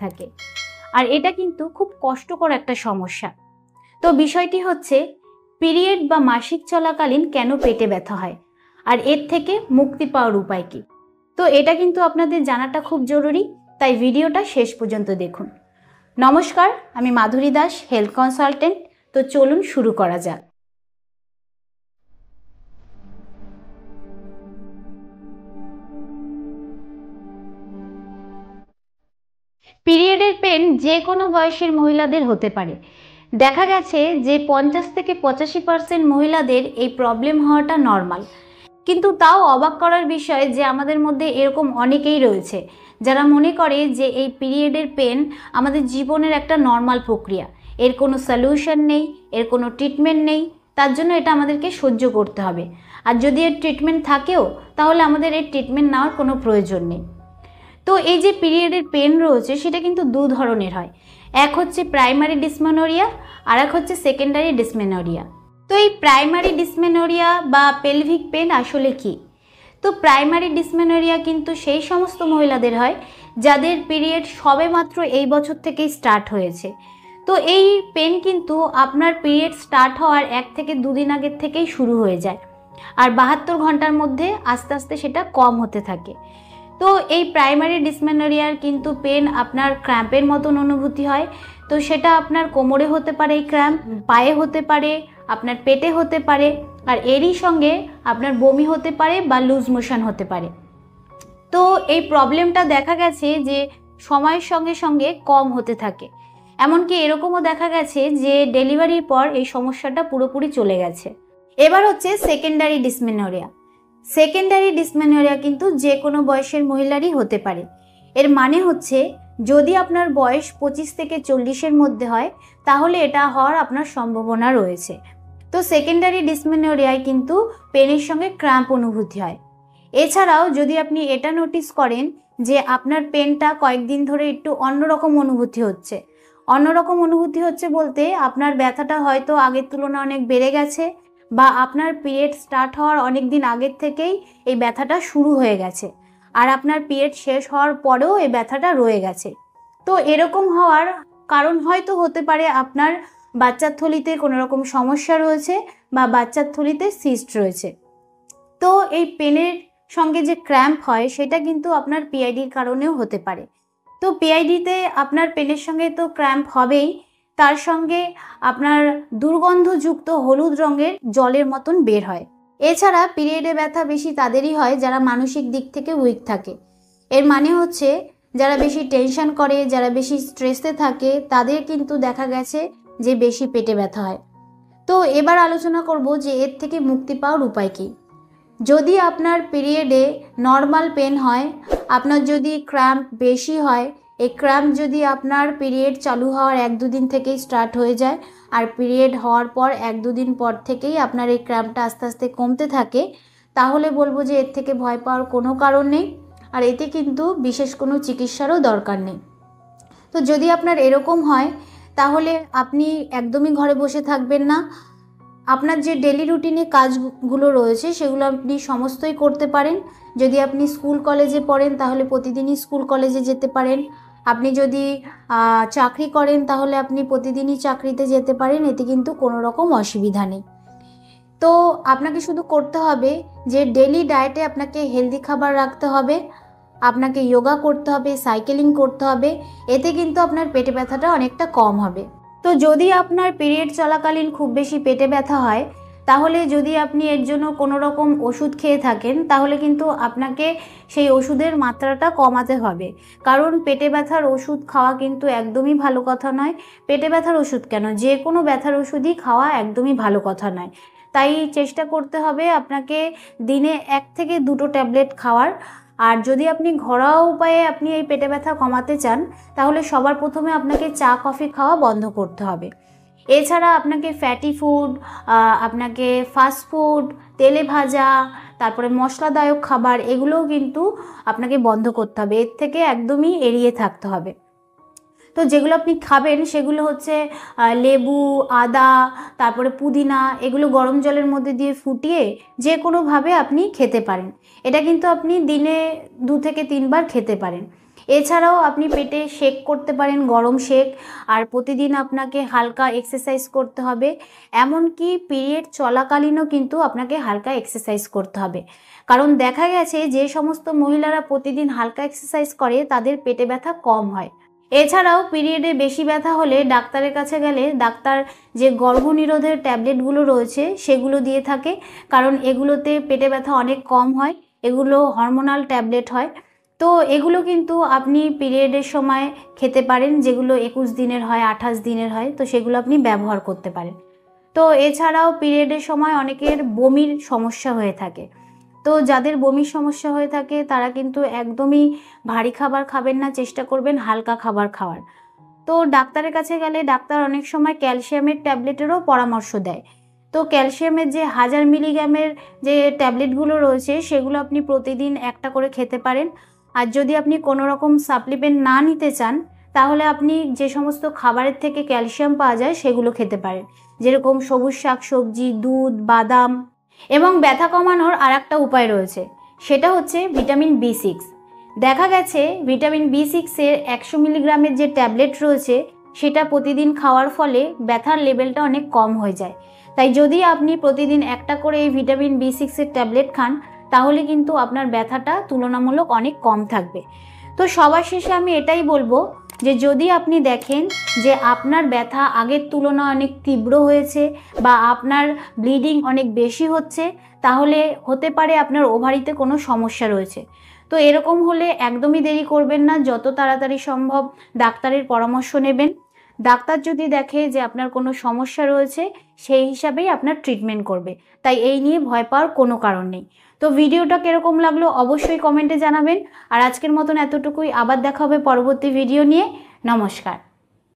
থাকে। আর এটা কিন্তু খুব কষ্টকর একটা সমস্যা। তো বিষয়টি হচ্ছে পিরিয়ড বা মাসিক চলাকালীন কেন পেটে ব্যথা হয় আর এর থেকে মুক্তি পাওয়ার উপায় কী। তো এটা কিন্তু আপনাদের জানাটা খুব জরুরি, তাই ভিডিওটা শেষ পর্যন্ত দেখুন। নমস্কার, আমি মাধুরী দাস, হেলথ কনসালটেন্ট। তো চলুন শুরু করা যাক। পিরিয়ডের পেন যে কোনো বয়সের মহিলাদের হতে পারে। দেখা গেছে যে 50 থেকে 85% মহিলাদের এই প্রবলেম হওয়াটা নর্মাল। কিন্তু তাও অবাক করার বিষয় যে আমাদের মধ্যে এরকম অনেকেই রয়েছে যারা মনে করে যে এই পিরিয়ডের পেন আমাদের জীবনের একটা নর্মাল প্রক্রিয়া, এর কোনো সলিউশন নেই, এর কোনো ট্রিটমেন্ট নেই, তার জন্য এটা আমাদেরকে সহ্য করতে হবে। আর যদি এর ট্রিটমেন্ট থাকেও তাহলে আমাদের এর ট্রিটমেন্ট নেওয়ার কোনো প্রয়োজন নেই। তো এই যে পিরিয়ডের পেন রয়েছে সেটা কিন্তু দু ধরনের হয়। এক হচ্ছে প্রাইমারি ডিসমেনরিয়া আর এক হচ্ছে সেকেন্ডারি ডিসমেনরিয়া। তো এই প্রাইমারি ডিসমেনরিয়া বা পেলভিক পেন আসলে কি? তো প্রাইমারি ডিসমেনরিয়া কিন্তু সেই সমস্ত মহিলাদের হয় যাদের পিরিয়ড সবেমাত্র এই বছর থেকেই স্টার্ট হয়েছে। তো এই পেন কিন্তু আপনার পিরিয়ড স্টার্ট হওয়ার 1 থেকে 2 দিন আগের থেকেই শুরু হয়ে যায়, আর 72 ঘন্টার মধ্যে আস্তে আস্তে সেটা কম হতে থাকে। তো এই প্রাইমারি ডিসমেনরিয়ার কিন্তু পেন আপনার ক্র্যাম্পের মতন অনুভূতি হয়। তো সেটা আপনার কোমরে হতে পারে, এই ক্র্যাম্প পায়ে হতে পারে, আপনার পেটে হতে পারে, আর এরই সঙ্গে আপনার বমি হতে পারে বা লুজ মোশন হতে পারে। তো এই প্রবলেমটা দেখা গেছে যে সময়ের সঙ্গে সঙ্গে কম হতে থাকে। এমনকি এরকমও দেখা গেছে যে ডেলিভারির পর এই সমস্যাটা পুরোপুরি চলে গেছে। এবার হচ্ছে সেকেন্ডারি ডিসমেনরিয়া। সেকেন্ডারি ডিসমেনরিয়া কিন্তু যে কোনো বয়সের মহিলারই হতে পারে। এর মানে হচ্ছে যদি আপনার বয়স 25 থেকে 40-এর মধ্যে হয় তাহলে এটা হওয়ার আপনার সম্ভাবনা রয়েছে। তো সেকেন্ডারি ডিসমেনরিয়ায় কিন্তু পেনের সঙ্গে ক্র্যাম্প অনুভূতি হয়। এছাড়াও যদি আপনি এটা নোটিস করেন যে আপনার পেনটা কয়েকদিন ধরে একটু অন্যরকম অনুভূতি হচ্ছে, অন্যরকম অনুভূতি হচ্ছে বলতে আপনার ব্যথাটা হয়তো আগের তুলনায় অনেক বেড়ে গেছে, বা আপনার পিরিয়ড স্টার্ট হওয়ার অনেক দিন আগের থেকেই এই ব্যথাটা শুরু হয়ে গেছে, আর আপনার পিরিয়ড শেষ হওয়ার পরেও এই ব্যথাটা রয়ে গেছে। তো এরকম হওয়ার কারণ হয়তো হতে পারে আপনার বাচ্চার থলিতে কোনো রকম সমস্যা রয়েছে বা বাচ্চার থলিতে সিস্ট রয়েছে। তো এই পেনের সঙ্গে যে ক্র্যাম্প হয় সেটা কিন্তু আপনার পিআইডির কারণেও হতে পারে। তো পিআইডিতে আপনার পেনের সঙ্গে তো ক্র্যাম্প হবেই, তার সঙ্গে আপনার দুর্গন্ধযুক্ত হলুদ রঙের জলের মতন বের হয়। এছাড়া পিরিয়ডে ব্যথা বেশি তাদেরই হয় যারা মানসিক দিক থেকে উইক থাকে। এর মানে হচ্ছে যারা বেশি টেনশন করে, যারা বেশি স্ট্রেসে থাকে, তাদের কিন্তু দেখা গেছে যে বেশি পেটে ব্যথা হয়। তো এবার আলোচনা করব যে এর থেকে মুক্তি পাওয়ার উপায় কী। যদি আপনার পিরিয়ডে নর্মাল পেন হয়, আপনার যদি ক্র্যাম্প বেশি হয়, এই ক্র্যাম্প যদি আপনার পিরিয়ড চালু হওয়ার 1-2 দিন থেকেই স্টার্ট হয়ে যায় আর পিরিয়ড হওয়ার পর 1-2 দিন পর থেকেই আপনার এই ক্র্যাম্পটা আস্তে আস্তে কমতে থাকে, তাহলে বলবো যে এর থেকে ভয় পাওয়ার কোনো কারণ নেই, আর এতে কিন্তু বিশেষ কোনো চিকিৎসারও দরকার নেই। তো যদি আপনার এরকম হয় তাহলে আপনি একদমই ঘরে বসে থাকবেন না। আপনার যে ডেলি রুটিনে কাজগুলো রয়েছে সেগুলো আপনি সমস্তই করতে পারেন। যদি আপনি স্কুল কলেজে পড়েন তাহলে প্রতিদিনই স্কুল কলেজে যেতে পারেন। আপনি যদি চাকরি করেন তাহলে আপনি প্রতিদিনই চাকরিতে যেতে পারেন, এতে কিন্তু কোনো রকম অসুবিধা নেই। তো আপনাকে শুধু করতে হবে যে ডেলি ডায়েটে আপনাকে হেলদি খাবার রাখতে হবে, আপনাকে যোগা করতে হবে, সাইকেলিং করতে হবে, এতে কিন্তু আপনার পেটে ব্যথাটা অনেকটা কম হবে। তো যদি আপনার পিরিয়ড চলাকালীন খুব বেশি পেটে ব্যথা হয় তাহলে যদি আপনি এর জন্য কোনো রকম ওষুধ খেয়ে থাকেন তাহলে কিন্তু আপনাকে সেই ওষুধের মাত্রাটা কমাতে হবে, কারণ পেটে ব্যথার ওষুধ খাওয়া কিন্তু একদমই ভালো কথা নয়। পেটে ব্যথার ওষুধ কেন, যে কোনো ব্যথার ওষুধই খাওয়া একদমই ভালো কথা নয়। তাই চেষ্টা করতে হবে আপনাকে দিনে 1 থেকে 2টো ট্যাবলেট খাওয়ার। আর যদি আপনি ঘরোয়া উপায়ে আপনি এই পেটে ব্যথা কমাতে চান তাহলে সবার প্রথমে আপনাকে চা কফি খাওয়া বন্ধ করতে হবে। এছাড়া আপনাকে ফ্যাটি ফুড, আপনাকে ফাস্ট ফুড, তেলে ভাজা, তারপরে মশলাদায়ক খাবার, এগুলোও কিন্তু আপনাকে বন্ধ করতে হবে, এর থেকে একদমই এড়িয়ে থাকতে হবে। তো যেগুলো আপনি খাবেন সেগুলো হচ্ছে লেবু, আদা, তারপরে পুদিনা, এগুলো গরম জলের মধ্যে দিয়ে ফুটিয়ে যে কোনোভাবে আপনি খেতে পারেন। এটা কিন্তু আপনি দিনে 2 থেকে 3 বার খেতে পারেন। এছাড়াও আপনি পেটে সেক করতে পারেন, গরম সেক। আর প্রতিদিন আপনাকে হালকা এক্সারসাইজ করতে হবে, এমনকি পিরিয়ড চলাকালীনও কিন্তু আপনাকে হালকা এক্সারসাইজ করতে হবে। কারণ দেখা গেছে যে সমস্ত মহিলারা প্রতিদিন হালকা এক্সারসাইজ করে তাদের পেটে ব্যথা কম হয়। এছাড়াও পিরিয়ডে বেশি ব্যথা হলে ডাক্তারের কাছে গেলে ডাক্তার যে গর্ভনিরোধের ট্যাবলেটগুলো রয়েছে সেগুলো দিয়ে থাকে, কারণ এগুলোতে পেটে ব্যথা অনেক কম হয়। এগুলো হরমোনাল ট্যাবলেট হয়। তো এগুলো কিন্তু আপনি পিরিয়ডের সময় খেতে পারেন, যেগুলো 21 দিনের হয়, 28 দিনের হয়, তো সেগুলো আপনি ব্যবহার করতে পারেন। তো এছাড়াও পিরিয়ডের সময় অনেকের বমির সমস্যা হয়ে থাকে। তো যাদের বমির সমস্যা হয়ে থাকে তারা কিন্তু একদমই ভারী খাবার খাবেন না, চেষ্টা করবেন হালকা খাবার খাওয়ার। তো ডাক্তারের কাছে গেলে ডাক্তার অনেক সময় ক্যালসিয়ামের ট্যাবলেটেরও পরামর্শ দেয়। তো ক্যালসিয়ামের যে 1000 মিলিগ্রামের যে ট্যাবলেটগুলো রয়েছে সেগুলো আপনি প্রতিদিন একটা করে খেতে পারেন। আর যদি আপনি কোনো রকম সাপ্লিমেন্ট না নিতে চান তাহলে আপনি যে সমস্ত খাবারের থেকে ক্যালসিয়াম পাওয়া যায় সেগুলো খেতে পারেন, যেরকম সবুজ শাকসবজি, দুধ, বাদাম। এবং ব্যথা কমানোর আর একটা উপায় রয়েছে, সেটা হচ্ছে ভিটামিন B6। দেখা গেছে ভিটামিন B6-এর 100 মিলিগ্রামের যে ট্যাবলেট রয়েছে সেটা প্রতিদিন খাওয়ার ফলে ব্যথার লেভেলটা অনেক কম হয়ে যায়। তাই যদি আপনি প্রতিদিন একটা করে এই ভিটামিন B6-এর ট্যাবলেট খান তাহলে কিন্তু আপনার ব্যথাটা তুলনামূলক অনেক কম থাকবে। তো সবার শেষে আমি এটাই বলবো যে যদি আপনি দেখেন যে আপনার ব্যথা আগের তুলনায় অনেক তীব্র হয়েছে বা আপনার ব্লিডিং অনেক বেশি হচ্ছে, তাহলে হতে পারে আপনার ওভারিতে কোনো সমস্যা রয়েছে। তো এরকম হলে একদমই দেরি করবেন না, যত তাড়াতাড়ি সম্ভব ডাক্তারের পরামর্শ নেবেন। ডাক্তার যদি দেখে যে আপনার কোনো সমস্যা রয়েছে সেই হিসাবেই আপনার ট্রিটমেন্ট করবে, তাই এই নিয়ে ভয় পাওয়ার কোনো কারণ নেই। তো ভিডিওটা কিরকম লাগলো অবশ্যই কমেন্টে জানাবেন। আর আজকের মতন এতটুকুই, আবার দেখা হবে পরবর্তী ভিডিও নিয়ে। নমস্কার।